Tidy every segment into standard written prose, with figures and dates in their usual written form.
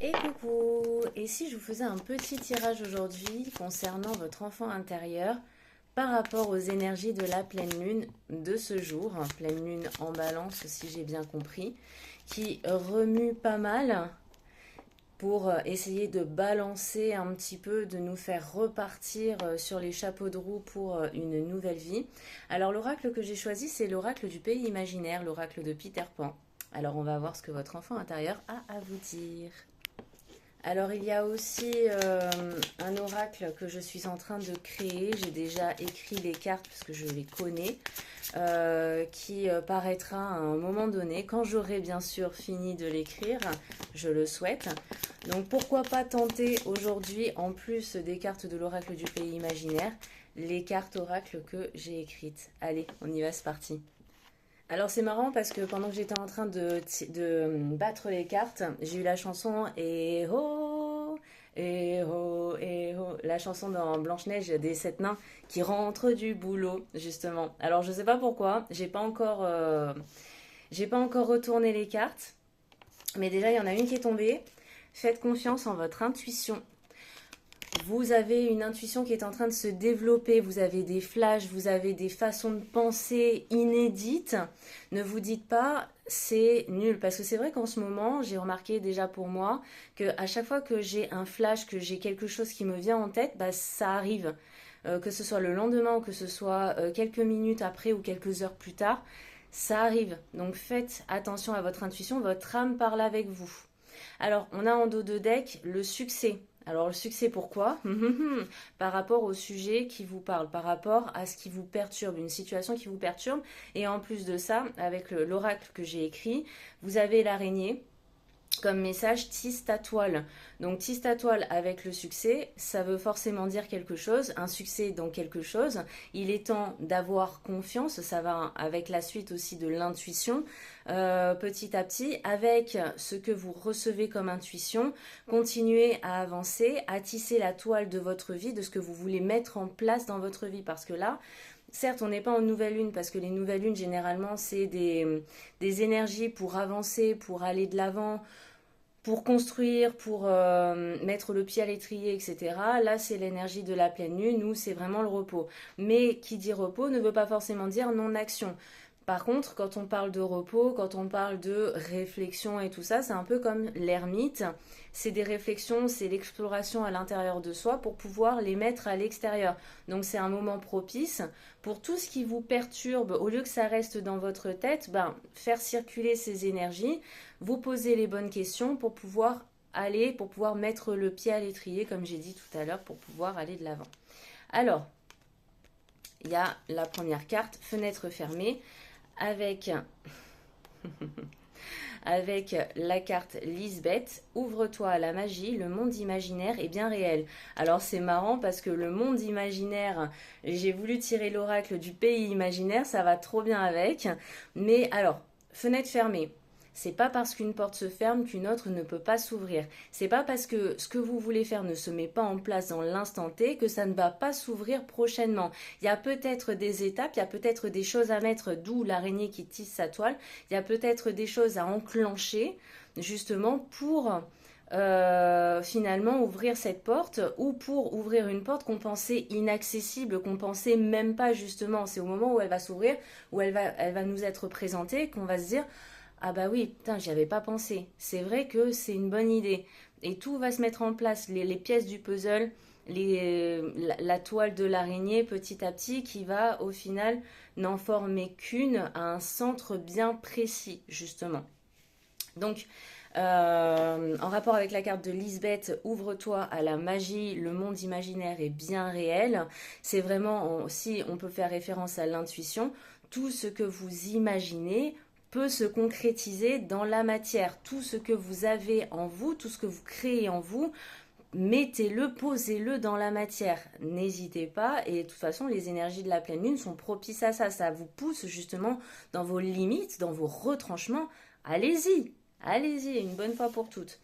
Et coucou! Et si je vous faisais un petit tirage aujourd'hui concernant votre enfant intérieur par rapport aux énergies de la pleine lune de ce jour, pleine lune en balance si j'ai bien compris, qui remue pas mal pour essayer de balancer un petit peu, de nous faire repartir sur les chapeaux de roue pour une nouvelle vie. Alors l'oracle que j'ai choisi, c'est l'oracle du pays imaginaire, l'oracle de Peter Pan. Alors on va voir ce que votre enfant intérieur a à vous dire. Alors il y a aussi un oracle que je suis en train de créer. J'ai déjà écrit les cartes parce que je les connais, qui paraîtra à un moment donné, quand j'aurai bien sûr fini de l'écrire, je le souhaite. Donc pourquoi pas tenter aujourd'hui, en plus des cartes de l'oracle du pays imaginaire, les cartes oracles que j'ai écrites. Allez, on y va, c'est parti. Alors c'est marrant parce que pendant que j'étais en train de battre les cartes, j'ai eu la chanson Et ho, la chanson dans Blanche-Neige des Sept Nains qui rentre du boulot justement. Alors je sais pas pourquoi, j'ai pas encore retourné les cartes, mais déjà il y en a une qui est tombée. Faites confiance en votre intuition. Vous avez une intuition qui est en train de se développer, vous avez des flashs, vous avez des façons de penser inédites. Ne vous dites pas c'est nul, parce que c'est vrai qu'en ce moment, j'ai remarqué déjà pour moi que à chaque fois que j'ai un flash, que j'ai quelque chose qui me vient en tête, bah, ça arrive. Que ce soit le lendemain ou que ce soit quelques minutes après ou quelques heures plus tard, ça arrive. Donc faites attention à votre intuition, votre âme parle avec vous. Alors, on a en dos de deck le succès. Alors, le succès, pourquoi? Par rapport au sujet qui vous parle, par rapport à ce qui vous perturbe, une situation qui vous perturbe. Et en plus de ça, avec l'oracle que j'ai écrit, vous avez l'araignée comme message tisse ta toile. Donc tisse ta toile avec le succès, ça veut forcément dire quelque chose, un succès dans quelque chose. Il est temps d'avoir confiance, ça va avec la suite aussi de l'intuition. Petit à petit, avec ce que vous recevez comme intuition, continuez à avancer, à tisser la toile de votre vie, de ce que vous voulez mettre en place dans votre vie. Parce que là, certes, on n'est pas en nouvelle lune parce que les nouvelles lunes, généralement, c'est des énergies pour avancer, pour aller de l'avant, pour construire, pour mettre le pied à l'étrier, etc. Là, c'est l'énergie de la pleine lune, nous, c'est vraiment le repos. Mais qui dit repos ne veut pas forcément dire non-action. Par contre, quand on parle de repos, quand on parle de réflexion et tout ça, c'est un peu comme l'ermite. C'est des réflexions, c'est l'exploration à l'intérieur de soi pour pouvoir les mettre à l'extérieur. Donc c'est un moment propice pour tout ce qui vous perturbe, au lieu que ça reste dans votre tête, ben, faire circuler ces énergies, vous poser les bonnes questions pour pouvoir aller, pour pouvoir mettre le pied à l'étrier, comme j'ai dit tout à l'heure, pour pouvoir aller de l'avant. Alors, il y a la première carte, fenêtre fermée, avec, avec la carte Lisbeth, ouvre-toi à la magie, le monde imaginaire est bien réel. Alors c'est marrant parce que le monde imaginaire, j'ai voulu tirer l'oracle du pays imaginaire, ça va trop bien avec. Mais alors, fenêtre fermée. C'est pas parce qu'une porte se ferme qu'une autre ne peut pas s'ouvrir. C'est pas parce que ce que vous voulez faire ne se met pas en place dans l'instant T que ça ne va pas s'ouvrir prochainement. Il y a peut-être des étapes, il y a peut-être des choses à mettre, d'où l'araignée qui tisse sa toile. Il y a peut-être des choses à enclencher justement pour finalement ouvrir cette porte, ou pour ouvrir une porte qu'on pensait inaccessible, qu'on pensait même pas justement. C'est au moment où elle va s'ouvrir, où elle va nous être présentée, qu'on va se dire ah bah oui, putain, j'y avais pas pensé. C'est vrai que c'est une bonne idée. Et tout va se mettre en place, les pièces du puzzle, la toile de l'araignée petit à petit qui va au final n'en former qu'une à un centre bien précis, justement. Donc, en rapport avec la carte de Lisbeth, ouvre-toi à la magie, le monde imaginaire est bien réel. C'est vraiment, si on peut faire référence à l'intuition, tout ce que vous imaginez peut se concrétiser dans la matière. Tout ce que vous avez en vous, tout ce que vous créez en vous, mettez-le, posez-le dans la matière. N'hésitez pas, et de toute façon, les énergies de la pleine lune sont propices à ça. Ça vous pousse justement dans vos limites, dans vos retranchements. Allez-y, allez-y, une bonne fois pour toutes.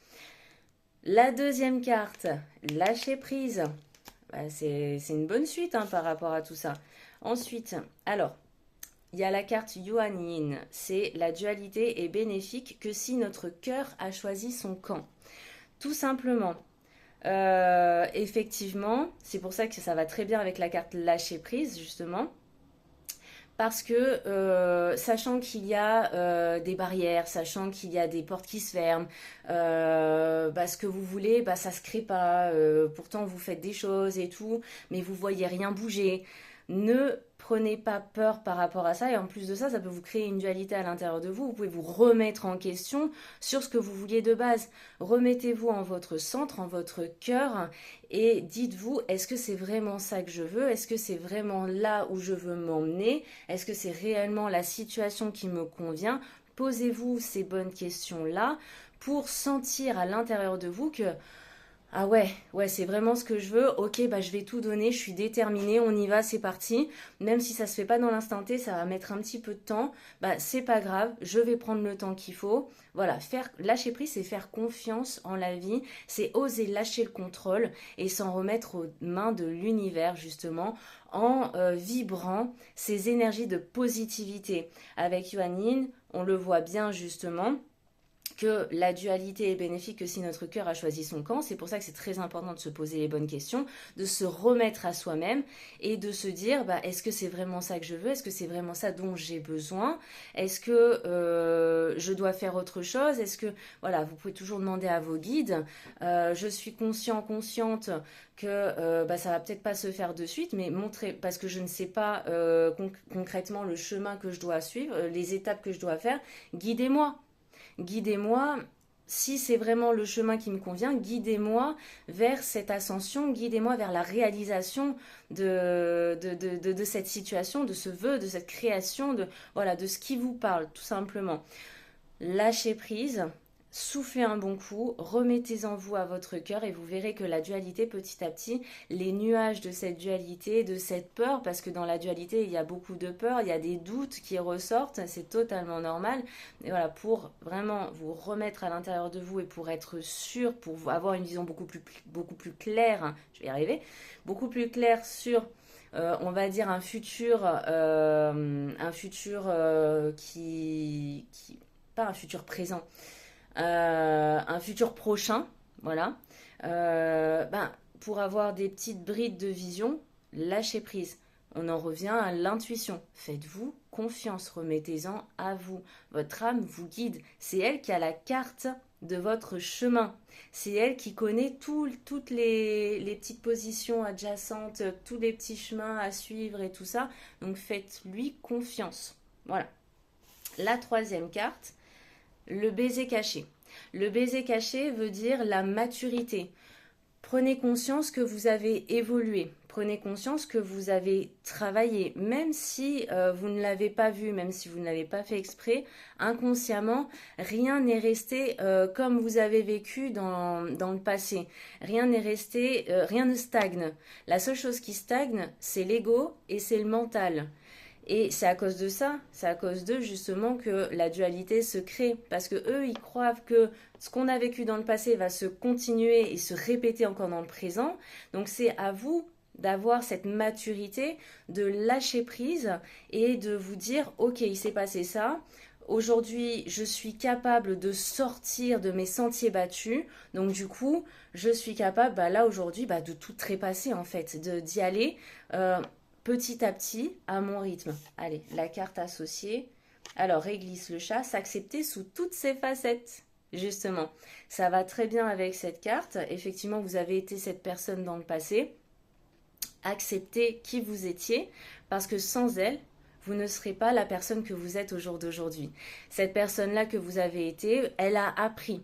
La deuxième carte, lâcher prise. Bah, c'est une bonne suite hein, par rapport à tout ça. Ensuite, alors, il y a la carte Yuan c'est la dualité est bénéfique que si notre cœur a choisi son camp. Tout simplement. Effectivement, c'est pour ça que ça va très bien avec la carte lâcher prise, justement. Parce que sachant qu'il y a des barrières, sachant qu'il y a des portes qui se ferment, bah, ce que vous voulez, bah, ça se crée pas. Pourtant, vous faites des choses et tout, mais vous voyez rien bouger. Ne prenez pas peur par rapport à ça. Et en plus de ça, ça peut vous créer une dualité à l'intérieur de vous. Vous pouvez vous remettre en question sur ce que vous vouliez de base. Remettez-vous en votre centre, en votre cœur, et dites-vous, est-ce que c'est vraiment ça que je veux? Est-ce que c'est vraiment là où je veux m'emmener? Est-ce que c'est réellement la situation qui me convient? Posez-vous ces bonnes questions-là pour sentir à l'intérieur de vous que ah ouais, c'est vraiment ce que je veux. Ok, bah je vais tout donner, je suis déterminée, on y va, c'est parti. Même si ça se fait pas dans l'instant T, ça va mettre un petit peu de temps. Bah c'est pas grave, je vais prendre le temps qu'il faut. Voilà, lâcher prise, c'est faire confiance en la vie, c'est oser lâcher le contrôle et s'en remettre aux mains de l'univers justement en vibrant ces énergies de positivité. Avec Yuan Yin, on le voit bien justement que la dualité est bénéfique que si notre cœur a choisi son camp. C'est pour ça que c'est très important de se poser les bonnes questions, de se remettre à soi-même et de se dire bah, est-ce que c'est vraiment ça que je veux? Est-ce que c'est vraiment ça dont j'ai besoin? Est-ce que je dois faire autre chose? Est-ce que, voilà, vous pouvez toujours demander à vos guides. Je suis consciente que bah, ça va peut-être pas se faire de suite, mais montrer, parce que je ne sais pas concrètement le chemin que je dois suivre, les étapes que je dois faire, guidez-moi. Guidez-moi, si c'est vraiment le chemin qui me convient, guidez-moi vers cette ascension, guidez-moi vers la réalisation de cette situation, de ce vœu, de cette création, voilà, de ce qui vous parle, tout simplement. Lâchez prise, soufflez un bon coup, remettez en vous à votre cœur et vous verrez que la dualité, petit à petit, les nuages de cette dualité, de cette peur, parce que dans la dualité, il y a beaucoup de peur, il y a des doutes qui ressortent, c'est totalement normal. Et voilà, pour vraiment vous remettre à l'intérieur de vous et pour être sûr, pour avoir une vision beaucoup plus claire, hein, je vais y arriver, beaucoup plus claire sur on va dire un futur qui pas un futur présent, un futur prochain, voilà. Pour avoir des petites brides de vision, lâchez prise. On en revient à l'intuition. Faites-vous confiance, remettez-en à vous. Votre âme vous guide. C'est elle qui a la carte de votre chemin. C'est elle qui connaît toutes les petites positions adjacentes, tous les petits chemins à suivre et tout ça. Donc faites-lui confiance. Voilà. La troisième carte, le baiser caché. Le baiser caché veut dire la maturité. Prenez conscience que vous avez évolué. Prenez conscience que vous avez travaillé. Même si vous ne l'avez pas vu, même si vous ne l'avez pas fait exprès, inconsciemment, rien n'est resté comme vous avez vécu dans le passé. Rien n'est resté, rien ne stagne. La seule chose qui stagne, c'est l'ego et c'est le mental. Et c'est à cause de ça, c'est à cause d'eux justement que la dualité se crée. Parce que eux, ils croient que ce qu'on a vécu dans le passé va se continuer et se répéter encore dans le présent. Donc c'est à vous d'avoir cette maturité, de lâcher prise et de vous dire, ok, il s'est passé ça. Aujourd'hui, je suis capable de sortir de mes sentiers battus. Donc du coup, je suis capable, là aujourd'hui, de tout trépasser en fait, d'y aller. Petit à petit, à mon rythme. Allez, la carte associée. Alors, réglisse le chat, s'accepter sous toutes ses facettes. Justement, ça va très bien avec cette carte. Effectivement, vous avez été cette personne dans le passé. Acceptez qui vous étiez, parce que sans elle, vous ne serez pas la personne que vous êtes au jour d'aujourd'hui. Cette personne-là que vous avez été, elle a appris.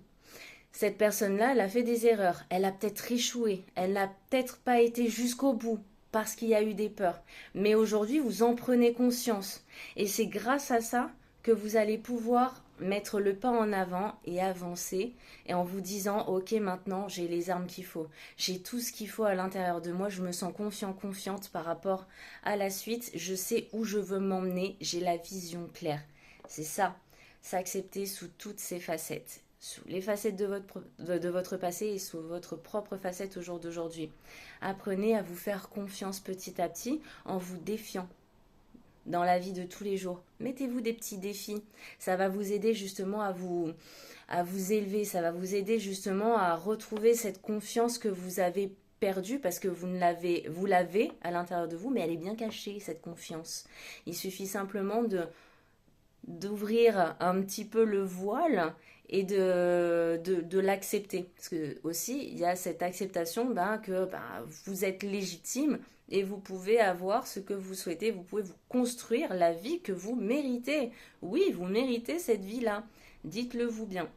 Cette personne-là, elle a fait des erreurs. Elle a peut-être échoué. Elle n'a peut-être pas été jusqu'au bout parce qu'il y a eu des peurs. Mais aujourd'hui, vous en prenez conscience. Et c'est grâce à ça que vous allez pouvoir mettre le pas en avant et avancer et en vous disant ok, maintenant j'ai les armes qu'il faut, j'ai tout ce qu'il faut à l'intérieur de moi, je me sens confiante par rapport à la suite, je sais où je veux m'emmener, j'ai la vision claire. C'est ça, s'accepter sous toutes ses facettes, sous les facettes de votre passé et sous votre propre facette au jour d'aujourd'hui. Apprenez à vous faire confiance petit à petit en vous défiant dans la vie de tous les jours. Mettez-vous des petits défis. Ça va vous aider justement à vous élever. Ça va vous aider justement à retrouver cette confiance que vous avez perdue parce que vous l'avez à l'intérieur de vous, mais elle est bien cachée, cette confiance. Il suffit simplement d'ouvrir un petit peu le voile et de l'accepter. Parce que aussi, il y a cette acceptation que vous êtes légitime et vous pouvez avoir ce que vous souhaitez, vous pouvez vous construire la vie que vous méritez. Oui, vous méritez cette vie-là. Dites-le vous bien.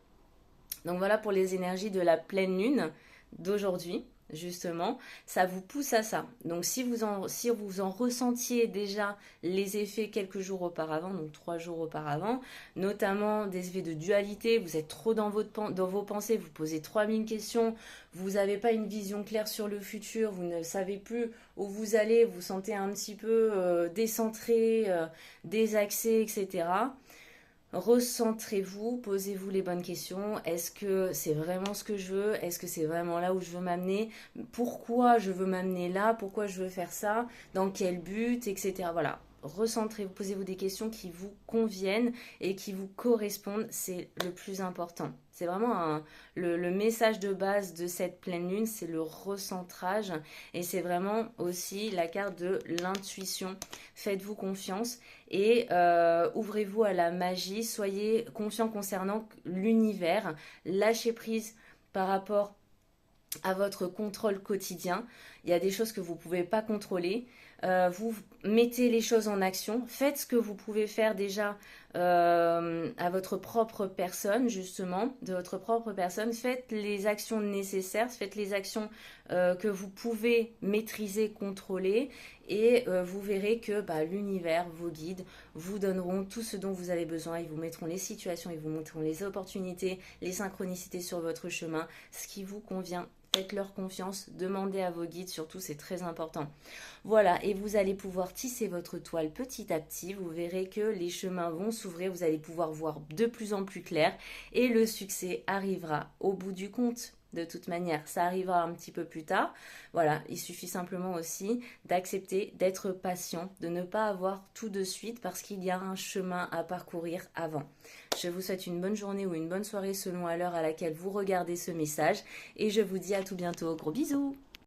Donc voilà pour les énergies de la pleine lune d'aujourd'hui. Justement, ça vous pousse à ça. Donc si vous en ressentiez déjà les effets quelques jours auparavant, donc 3 jours auparavant, notamment des effets de dualité, vous êtes trop dans vos pensées, vous posez 3000 questions, vous n'avez pas une vision claire sur le futur, vous ne savez plus où vous allez, vous sentez un petit peu décentré, désaxé, etc. Recentrez-vous, posez-vous les bonnes questions. Est-ce que c'est vraiment ce que je veux? Est-ce que c'est vraiment là où je veux m'amener? Pourquoi je veux m'amener là? Pourquoi je veux faire ça? Dans quel but? Etc. Voilà. Recentrez-vous, posez-vous des questions qui vous conviennent et qui vous correspondent. C'est le plus important. C'est vraiment le message de base de cette pleine lune, c'est le recentrage. Et c'est vraiment aussi la carte de l'intuition. Faites-vous confiance et ouvrez-vous à la magie. Soyez confiant concernant l'univers. Lâchez prise par rapport à votre contrôle quotidien. Il y a des choses que vous ne pouvez pas contrôler. Vous mettez les choses en action. Faites ce que vous pouvez faire déjà à votre propre personne, justement, de votre propre personne. Faites les actions nécessaires, faites les actions que vous pouvez maîtriser, contrôler. Et vous verrez que l'univers, vos guides, vous donneront tout ce dont vous avez besoin. Ils vous mettront les situations, ils vous montreront les opportunités, les synchronicités sur votre chemin, ce qui vous convient. Faites-leur confiance, demandez à vos guides, surtout c'est très important. Voilà, et vous allez pouvoir tisser votre toile petit à petit, vous verrez que les chemins vont s'ouvrir, vous allez pouvoir voir de plus en plus clair et le succès arrivera au bout du compte. De toute manière, ça arrivera un petit peu plus tard. Voilà, il suffit simplement aussi d'accepter, d'être patient, de ne pas avoir tout de suite parce qu'il y a un chemin à parcourir avant. Je vous souhaite une bonne journée ou une bonne soirée selon à l'heure à laquelle vous regardez ce message et je vous dis à tout bientôt. Gros bisous!